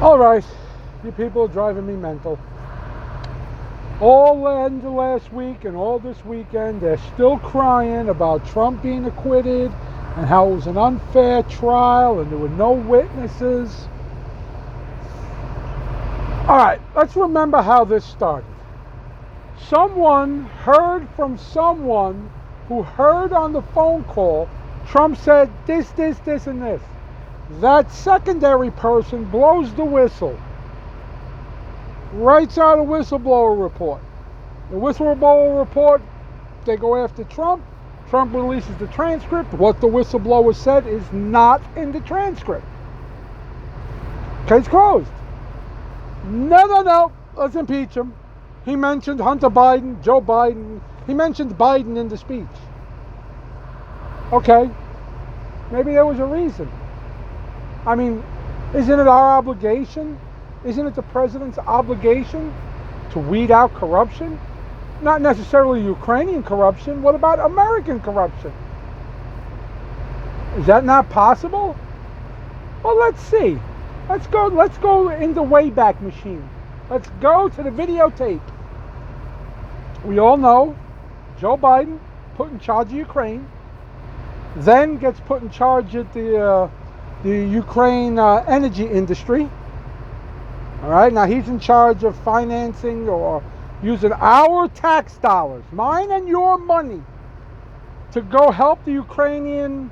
All right, you people are driving me mental. All the end of last week and all this weekend, they're still crying about Trump being acquitted and how it was an unfair trial and there were no witnesses. All right, let's remember how this started. Someone heard from someone who heard on the phone call Trump said this, and this. That secondary person blows the whistle, writes out a whistleblower report. The whistleblower report, they go after Trump. Trump releases the transcript. What the whistleblower said is not in the transcript. Case closed. No. Let's impeach him. He mentioned Hunter Biden, Joe Biden. He mentioned Biden in the speech. Okay. Maybe there was a reason. I mean, isn't it our obligation? Isn't it the president's obligation to weed out corruption? Not necessarily Ukrainian corruption. What about American corruption? Is that not possible? Well, let's see. Let's go in the Wayback Machine. Let's go to the videotape. We all know Joe Biden put in charge of Ukraine, then gets put in charge of the Ukraine energy industry. All right, now he's in charge of financing or using our tax dollars, mine and your money, to go help the Ukrainian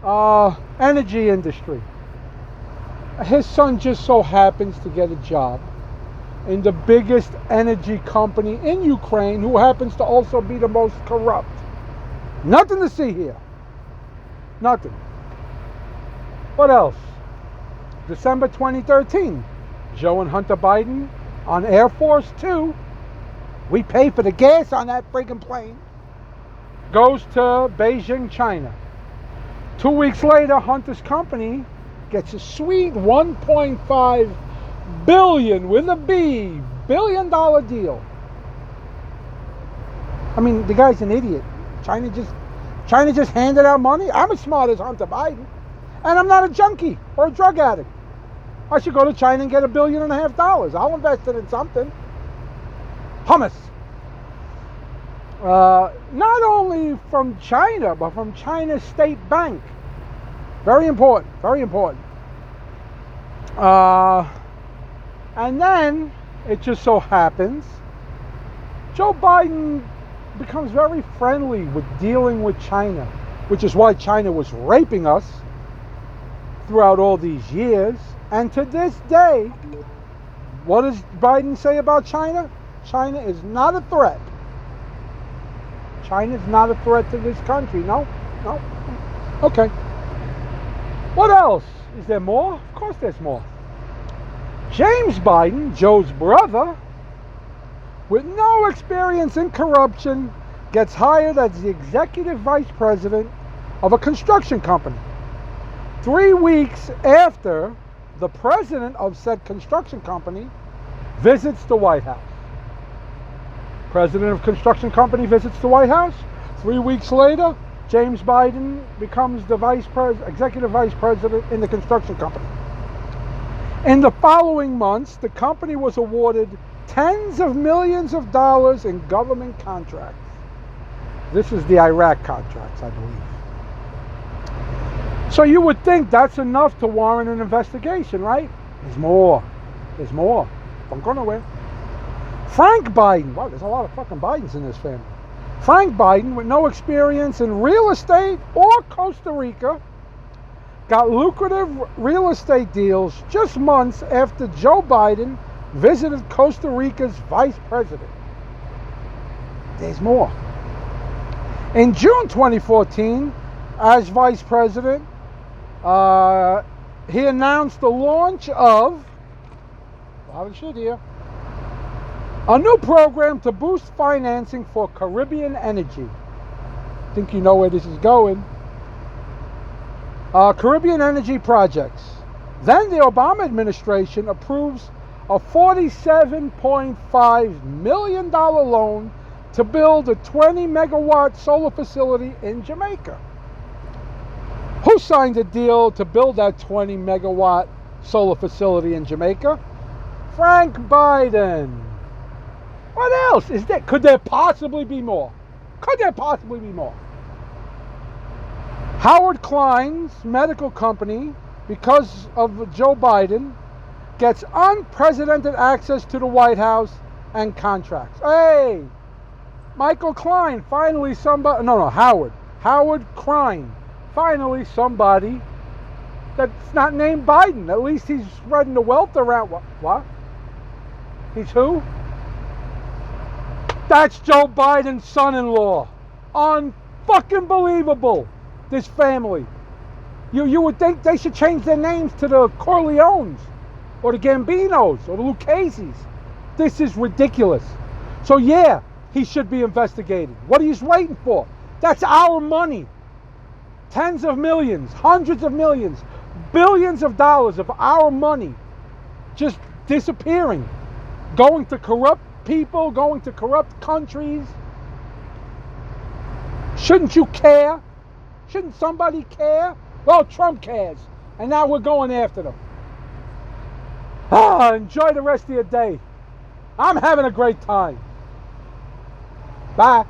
energy industry. His son just so happens to get a job in the biggest energy company in Ukraine, who happens to also be the most corrupt. Nothing to see here. Nothing. What else? December 2013, Joe and Hunter Biden on Air Force Two. We pay for the gas on that friggin' plane. Goes to Beijing, China. 2 weeks later, Hunter's company gets a sweet $1.5 billion with a B, billion-dollar deal. I mean, the guy's an idiot. China just handed out money. I'm as smart as Hunter Biden, and I'm not a junkie or a drug addict. I should go to China and get $1.5 billion. I'll invest it in something. Hummus. Not only from China, but from China's State Bank. Very important, very important. And then, it just so happens, Joe Biden becomes very friendly with dealing with China, which is why China was raping us throughout all these years. And to this day, what does Biden say about China? China is not a threat. China is not a threat to this country. No. Okay. What else? Is there more? Of course there's more. James Biden, Joe's brother, with no experience in corruption, gets hired as the executive vice president of a construction company. 3 weeks after the president of said construction company visits the White House. President of construction company visits the White House. 3 weeks later, James Biden becomes the executive vice president in the construction company. In the following months, the company was awarded tens of millions of dollars in government contracts. This is the Iraq contracts, I believe. So you would think that's enough to warrant an investigation, right? There's more. Don't go nowhere. Frank Biden. Wow, there's a lot of fucking Bidens in this family. Frank Biden, with no experience in real estate or Costa Rica, got lucrative real estate deals just months after Joe Biden visited Costa Rica's vice president. There's more. In June 2014, as vice president, he announced the launch of, a new program to boost financing for Caribbean energy. I think you know where this is going. Caribbean energy projects. Then the Obama administration approves a $47.5 million loan to build a 20-megawatt solar facility in Jamaica. Who signed a deal to build that 20-megawatt solar facility in Jamaica. Frank Biden. What else is there? Could there possibly be more? Could there possibly be more? Howard Klein's medical company, because of Joe Biden, gets unprecedented access to the White House and contracts. Hey, Michael Klein, finally somebody, Howard Klein, finally somebody that's not named Biden. At least he's spreading the wealth around. What? He's who? That's Joe Biden's son-in-law. Unfucking believable. This family. You would think they should change their names to the Corleones or the Gambinos or the Lucchese's. This is ridiculous. So yeah, he should be investigated. What are you waiting for? That's our money. Tens of millions, hundreds of millions, billions of dollars of our money just disappearing, going to corrupt people, going to corrupt countries. Shouldn't you care? Shouldn't somebody care? Well, Trump cares, and now we're going after them. Enjoy the rest of your day. I'm having a great time. Bye.